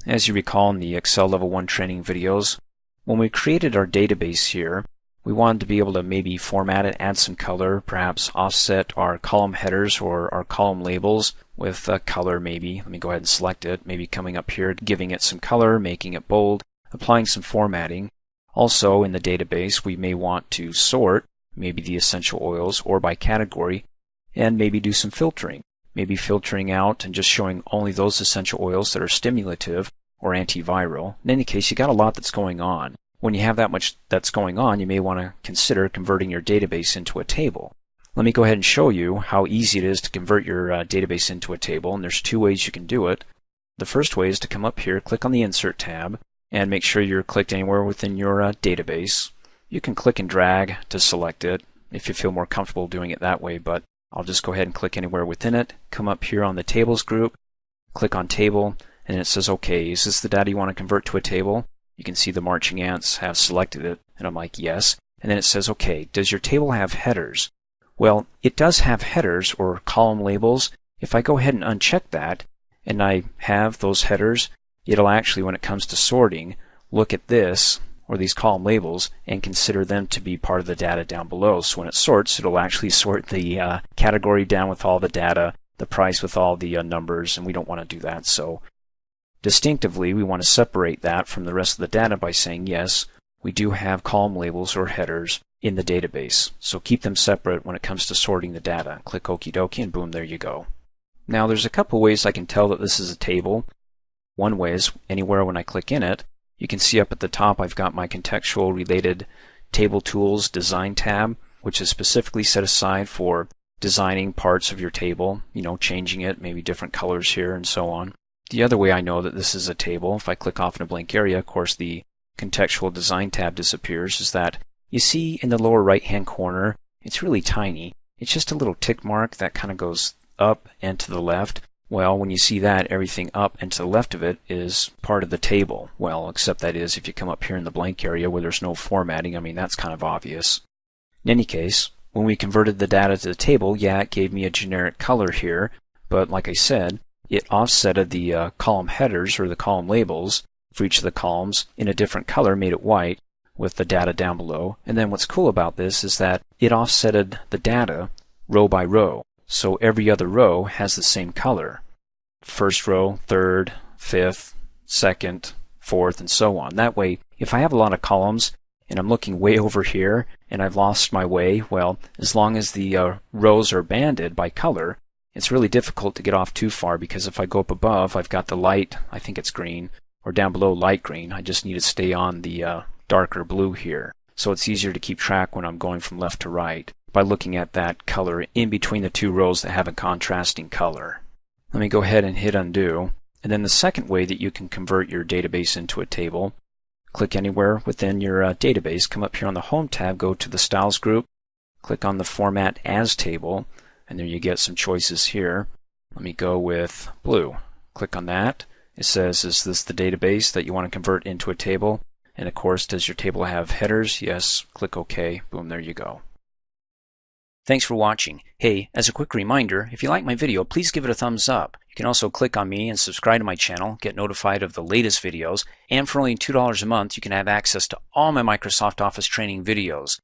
As you recall in the Excel Level 1 training videos, when we created our database here, we wanted to be able to maybe format it, add some color, perhaps offset our column headers or our column labels with color maybe. Let me go ahead and select it. Maybe coming up here, giving it some color, making it bold, applying some formatting. Also in the database, we may want to sort maybe the essential oils or by category, and maybe do some filtering. Maybe filtering out and just showing only those essential oils that are stimulative or antiviral. In any case, you got a lot that's going on. When you have that much that's going on, you may want to consider converting your database into a table. Let me go ahead and show you how easy it is to convert your database into a table, and there's two ways you can do it. The first way is to come up here, click on the Insert tab, and make sure you're clicked anywhere within your database. You can click and drag to select it if you feel more comfortable doing it that way, but I'll just go ahead and click anywhere within it, come up here on the Tables group, click on Table, and it says, okay, is this the data you want to convert to a table? You can see the marching ants have selected it, and I'm like, yes. And then it says, okay, does your table have headers? Well, it does have headers or column labels. If I go ahead and uncheck that, and I have those headers, it'll actually, when it comes to sorting, look at this, or these column labels, and consider them to be part of the data down below. So when it sorts, it'll actually sort the category down with all the data, the price with all the numbers, and we don't want to do that. So distinctively, we want to separate that from the rest of the data by saying, yes, we do have column labels or headers in the database. So keep them separate when it comes to sorting the data. Click Okie dokie, and boom, there you go. Now there's a couple ways I can tell that this is a table. One way is anywhere when I click in it, you can see up at the top I've got my contextual related Table Tools Design tab, which is specifically set aside for designing parts of your table, changing it, maybe different colors here and so on. The other way I know that this is a table, if I click off in a blank area, of course the Contextual Design tab disappears, is that you see in the lower right hand corner, it's really tiny. It's just a little tick mark that kind of goes up and to the left. Well, when you see that, everything up and to the left of it is part of the table. Well, except that is if you come up here in the blank area where there's no formatting, that's kind of obvious. In any case, when we converted the data to the table, yeah, it gave me a generic color here, but like I said, it offsetted the column headers or the column labels for each of the columns in a different color, made it white with the data down below. And then what's cool about this is that it offsetted the data row by row. So every other row has the same color. First row, third, fifth, second, fourth, and so on. That way, if I have a lot of columns and I'm looking way over here and I've lost my way, well, as long as the rows are banded by color, it's really difficult to get off too far, because if I go up above, I've got the light, I think it's green, or down below light green. I just need to stay on the darker blue here. So it's easier to keep track when I'm going from left to right by looking at that color in between the two rows that have a contrasting color. Let me go ahead and hit undo. And then the second way that you can convert your database into a table, click anywhere within your database, come up here on the Home tab, go to the Styles group, click on the Format As Table, and there you get some choices here. Let me go with blue. Click on that. It says, is this the database that you want to convert into a table? And of course, does your table have headers? Yes. Click OK. Boom, there you go. Thanks for watching. Hey, as a quick reminder, if you like my video, please give it a thumbs up. You can also click on me and subscribe to my channel, get notified of the latest videos, and for only $2 a month, you can have access to all my Microsoft Office training videos.